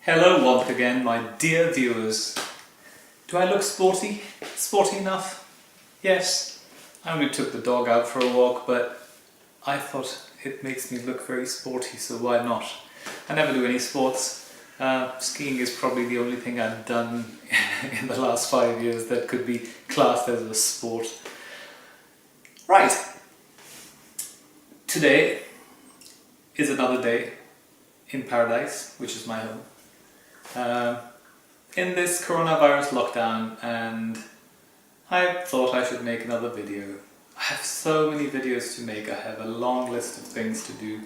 Hello once again, my dear viewers. Do I look sporty? Sporty enough? Yes. I only took the dog out for a walk, but I thought it makes me look very sporty, so why not? I never do any sports. Skiing is probably the only thing I've done in the last 5 years that could be classed as a sport. Right. Today is another day in paradise, which is my home. In this coronavirus lockdown, and I thought I should make another video. I have so many videos to make, I have a long list of things to do,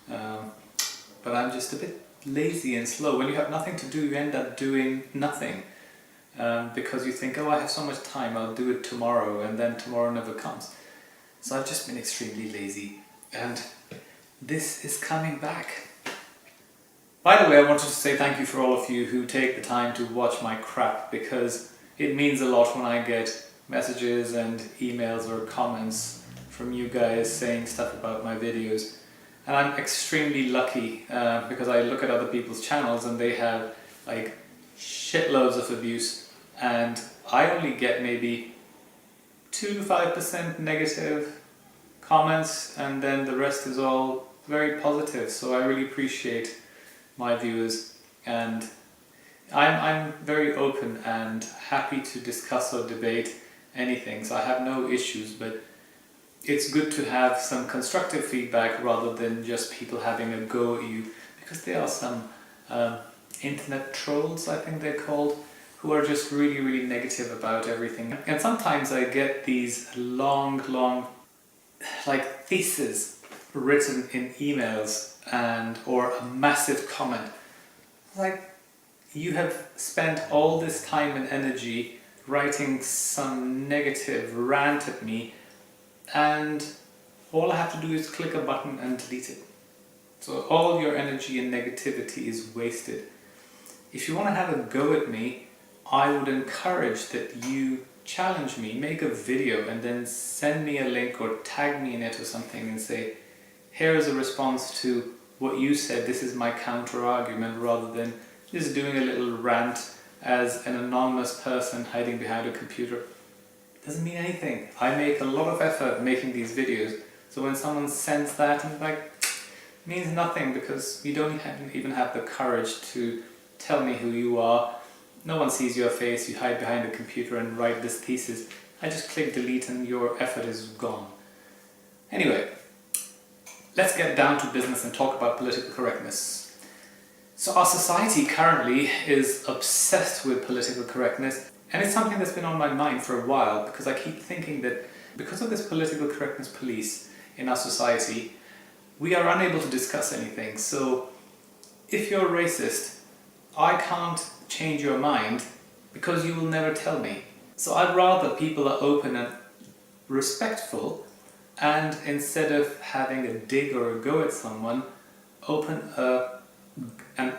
but I'm just a bit lazy and slow. When you have nothing to do, you end up doing nothing, because you think, oh, I have so much time, I'll do it tomorrow, and then tomorrow never comes. So I've just been extremely lazy, and this is coming back. By the way, I wanted to say thank you for all of you who take the time to watch my crap, because it means a lot when I get messages and emails or comments from you guys saying stuff about my videos. And I'm extremely lucky because I look at other people's channels and they have like shitloads of abuse, and I only get maybe 2 to 5% negative comments, and then the rest is all very positive. So I really appreciate my viewers, and I'm very open and happy to discuss or debate anything, so I have no issues, but it's good to have some constructive feedback rather than just people having a go at you, because there are some internet trolls, I think they're called, who are just really negative about everything. And sometimes I get these long like theses written in emails or a massive comment. Like, you have spent all this time and energy writing some negative rant at me, and all I have to do is click a button and delete it. So all your energy and negativity is wasted. If you want to have a go at me, I would encourage that you challenge me, make a video, and then send me a link or tag me in it or something and say, here is a response to what you said, this is my counter argument, rather than just doing a little rant as an anonymous person hiding behind a computer. It doesn't mean anything. I make a lot of effort making these videos, so when someone sends that, I'm like, it means nothing, because you don't even have the courage to tell me who you are. No one sees your face, you hide behind a computer and write this thesis. I just click delete and your effort is gone. Anyway, let's get down to business and talk about political correctness. So our society currently is obsessed with political correctness, and it's something that's been on my mind for a while, because I keep thinking that because of this political correctness police in our society, we are unable to discuss anything. So if you're racist, I can't change your mind because you will never tell me. So I'd rather people are open and respectful, and instead of having a dig or a go at someone, open an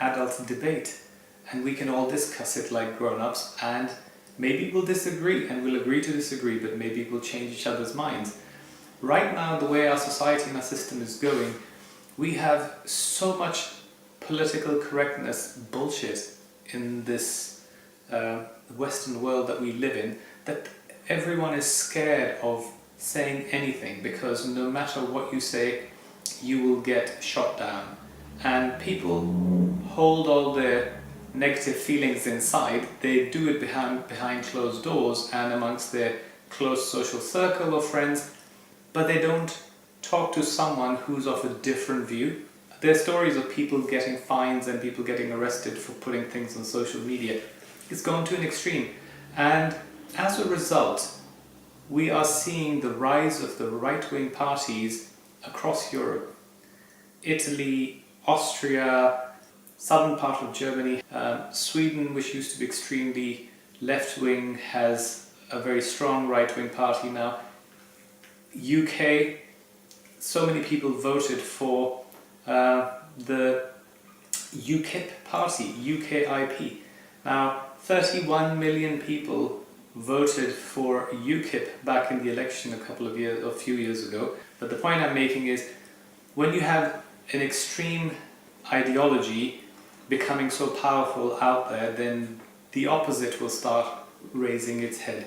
adult debate, and we can all discuss it like grown-ups, and maybe we'll disagree and we'll agree to disagree, but maybe we'll change each other's minds. Right now, the way our society and our system is going, we have so much political correctness bullshit in this Western world that we live in, that everyone is scared of saying anything, because no matter what you say, you will get shot down. And people hold all their negative feelings inside. They do it behind closed doors and amongst their close social circle of friends, but they don't talk to someone who's of a different view. There are stories of people getting fines and people getting arrested for putting things on social media. It's gone to an extreme, and as a result, we are seeing the rise of the right-wing parties across Europe. Italy, Austria, southern part of Germany, Sweden, which used to be extremely left-wing, has a very strong right-wing party now. UK, so many people voted for the UKIP party, UKIP. Now, 31 million people voted for UKIP back in the election a few years ago. But the point I'm making is, when you have an extreme ideology becoming so powerful out there, then the opposite will start raising its head.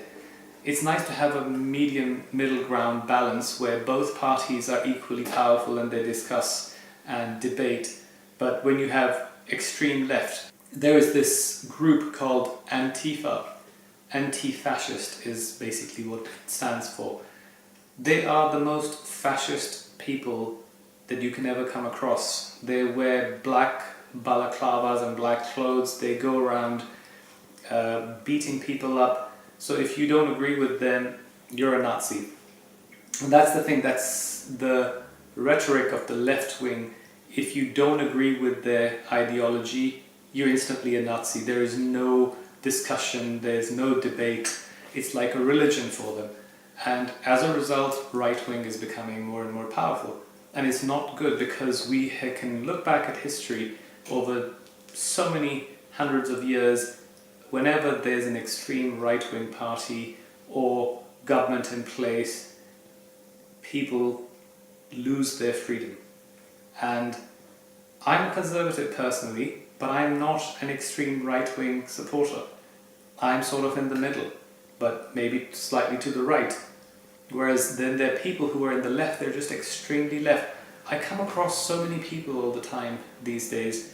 It's nice to have a medium middle ground balance where both parties are equally powerful and they discuss and debate. But when you have extreme left, there is this group called Antifa. Anti-fascist is basically what it stands for. They are the most fascist people that you can ever come across. They wear black balaclavas and black clothes. They go around beating people up. So if you don't agree with them, you're a Nazi. And that's the thing, that's the rhetoric of the left wing. If you don't agree with their ideology, you're instantly a Nazi. There is no discussion, there's no debate. It's like a religion for them. And as a result, right wing is becoming more and more powerful. And it's not good, because we can look back at history over so many hundreds of years. Whenever there's an extreme right-wing party or government in place, people lose their freedom. And I'm a conservative personally, but I'm not an extreme right-wing supporter. I'm sort of in the middle, but maybe slightly to the right. Whereas then there are people who are in the left, they're just extremely left. I come across so many people all the time these days.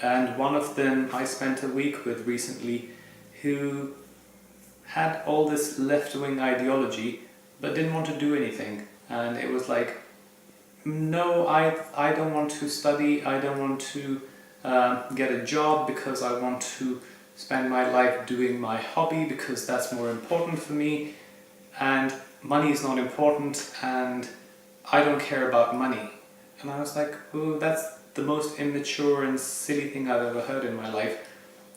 And one of them I spent a week with recently, who had all this left-wing ideology but didn't want to do anything. And it was like, no, I don't want to study, I don't want to get a job because I want to spend my life doing my hobby because that's more important for me, and money is not important and I don't care about money. And I was like, oh, that's the most immature and silly thing I've ever heard in my life.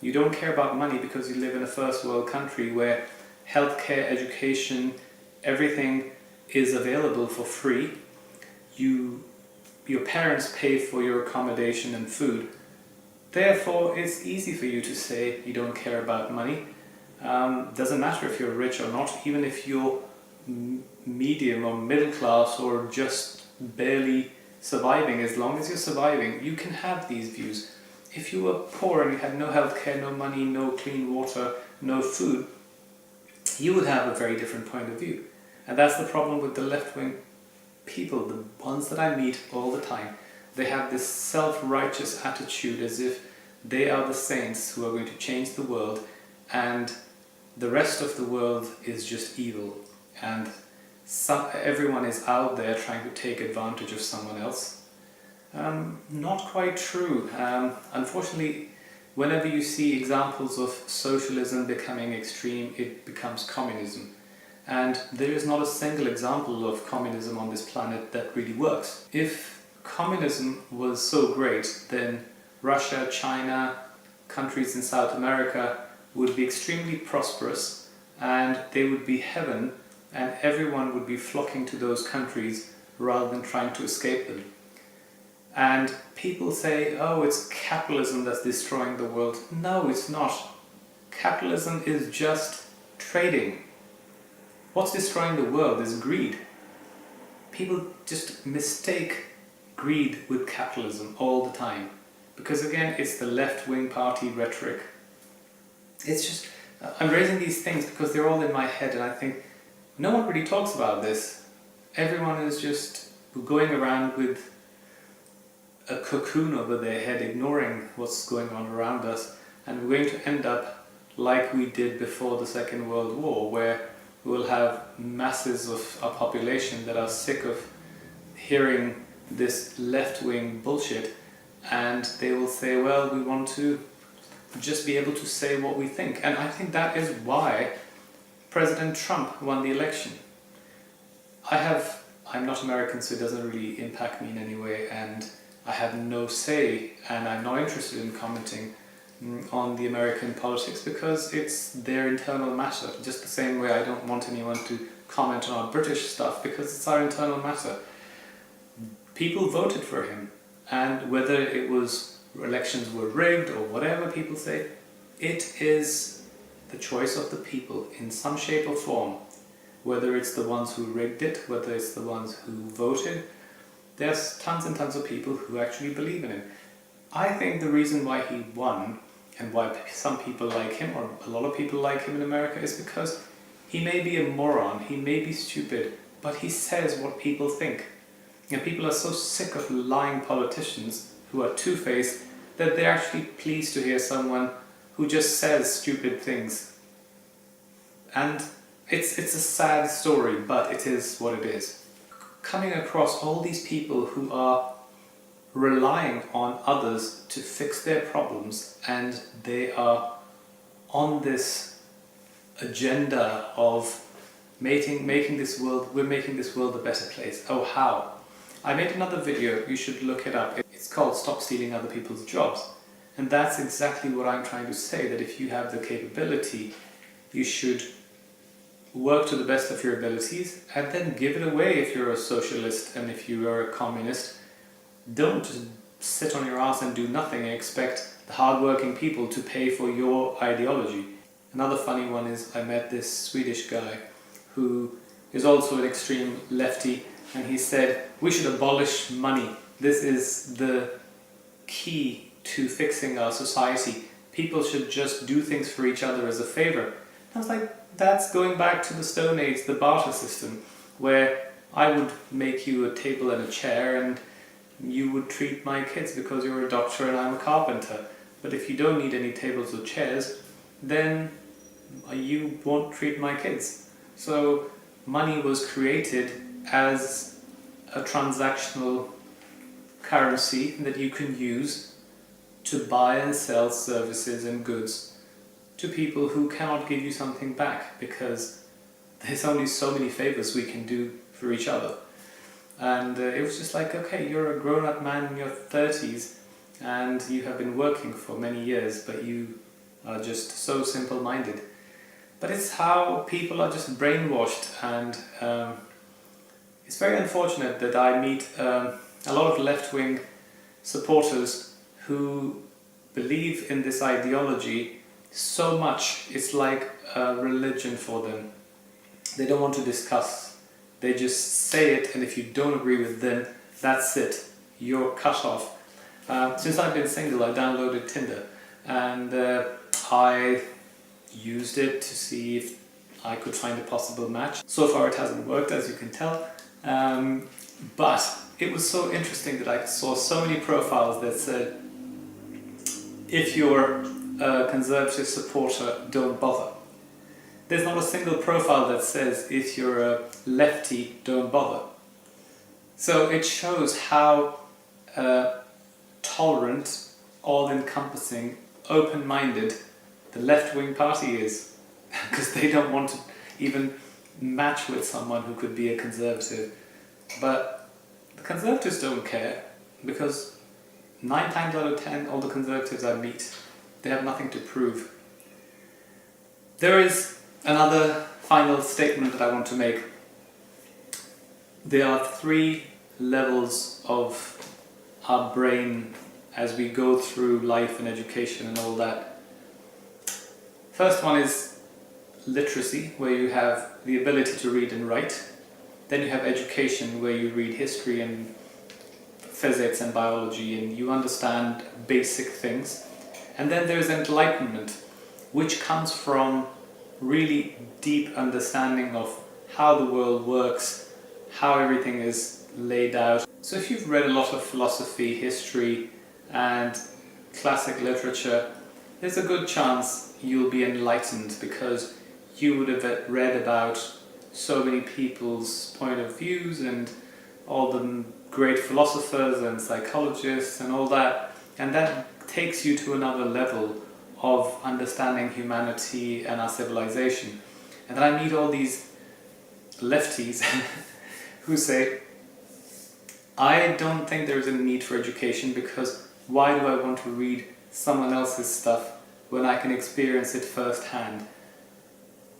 You don't care about money because you live in a first world country where healthcare, education, everything is available for free. Your parents pay for your accommodation and food. Therefore, it's easy for you to say you don't care about money. Doesn't matter if you're rich or not, even if you're medium or middle class or just barely surviving. As long as you're surviving, you can have these views. If you were poor and you had no healthcare, no money, no clean water, no food, you would have a very different point of view. And that's the problem with the left-wing people, the ones that I meet all the time. They have this self-righteous attitude as if they are the saints who are going to change the world and the rest of the world is just evil. And everyone is out there trying to take advantage of someone else. Not quite true. Unfortunately, whenever you see examples of socialism becoming extreme, it becomes communism. And there is not a single example of communism on this planet that really works. If communism was so great, then Russia, China, countries in South America would be extremely prosperous and they would be heaven, and everyone would be flocking to those countries rather than trying to escape them. And people say, oh, it's capitalism that's destroying the world. No, it's not. Capitalism is just trading. What's destroying the world is greed. People just mistake greed with capitalism all the time. Because again, it's the left-wing party rhetoric. It's just, I'm raising these things because they're all in my head, and I think no one really talks about this. Everyone is just going around with a cocoon over their head, ignoring what's going on around us, and we're going to end up like we did before the Second World War, where we'll have masses of our population that are sick of hearing this left-wing bullshit, and they will say, well, we want to just be able to say what we think. And I think that is why President Trump won the election. I'm not American, so it doesn't really impact me in any way, and I have no say, and I'm not interested in commenting on the American politics because it's their internal matter. Just the same way I don't want anyone to comment on our British stuff because it's our internal matter. People voted for him, and whether it was elections were rigged or whatever people say, it is the choice of the people in some shape or form. Whether it's the ones who rigged it, whether it's the ones who voted, there's tons and tons of people who actually believe in it. I think the reason why he won and why some people like him, or a lot of people like him in America, is because he may be a moron, he may be stupid, but he says what people think. And people are so sick of lying politicians who are two-faced that they're actually pleased to hear someone who just says stupid things. And it's a sad story, but it is what it is. Coming across all these people who are relying on others to fix their problems, and they are on this agenda of making this world a better place. Oh, how? I made another video, you should look it up. It's called Stop Stealing Other People's Jobs. And that's exactly what I'm trying to say, that if you have the capability, you should work to the best of your abilities and then give it away if you're a socialist and if you are a communist. Don't just sit on your ass and do nothing and expect the hard-working people to pay for your ideology. Another funny one is I met this Swedish guy who is also an extreme lefty, and he said, we should abolish money. This is the key to fixing our society. People should just do things for each other as a favor. I was like, that's going back to the Stone Age, the barter system, where I would make you a table and a chair and you would treat my kids because you're a doctor and I'm a carpenter. But if you don't need any tables or chairs, then you won't treat my kids. So money was created as a transactional currency that you can use to buy and sell services and goods to people who cannot give you something back, because there's only so many favors we can do for each other. And it was just like, okay, you're a grown-up man in your 30s and you have been working for many years, but you are just so simple-minded. But it's how people are just brainwashed, and it's very unfortunate that I meet a lot of left-wing supporters who believe in this ideology so much. It's like a religion for them. They don't want to discuss. They just say it, and if you don't agree with them, that's it. You're cut off. Since I've been single, I downloaded Tinder, and I used it to see if I could find a possible match. So far it hasn't worked, as you can tell, but it was so interesting that I saw so many profiles that said, if you're a conservative supporter, don't bother. There's not a single profile that says, if you're a lefty, don't bother. So it shows how tolerant, all-encompassing, open-minded the left-wing party is, because they don't want to even match with someone who could be a conservative. But the conservatives don't care, because 9 times out of 10, all the conservatives I meet, they have nothing to prove. There is another final statement that I want to make. There are 3 levels of our brain as we go through life and education and all that. First one is literacy, where you have the ability to read and write. Then you have education, where you read history and physics and biology and you understand basic things. And then there's enlightenment, which comes from really deep understanding of how the world works, how everything is laid out. So if you've read a lot of philosophy, history and classic literature, there's a good chance you'll be enlightened, because you would have read about so many people's point of views and all the great philosophers and psychologists and all that, and that takes you to another level of understanding humanity and our civilization. And then I meet all these lefties who say, I don't think there's a need for education, because why do I want to read someone else's stuff when I can experience it firsthand?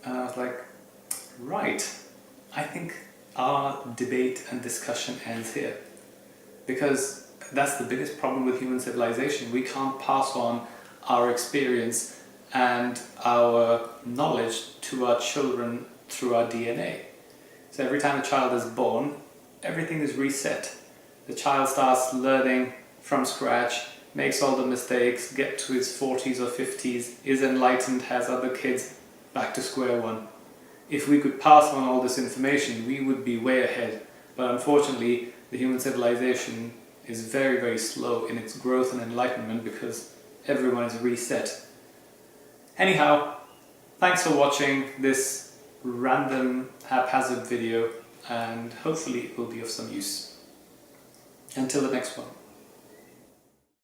And I was like, right, I think our debate and discussion ends here, because that's the biggest problem with human civilization. We can't pass on our experience and our knowledge to our children through our DNA. So every time a child is born, everything is reset. The child starts learning from scratch, makes all the mistakes, gets to his 40s or 50s, is enlightened, has other kids, back to square one. If we could pass on all this information, we would be way ahead. But unfortunately, the human civilization is very, very slow in its growth and enlightenment because everyone is reset. Anyhow, thanks for watching this random, haphazard video, and hopefully it will be of some use. Until the next one.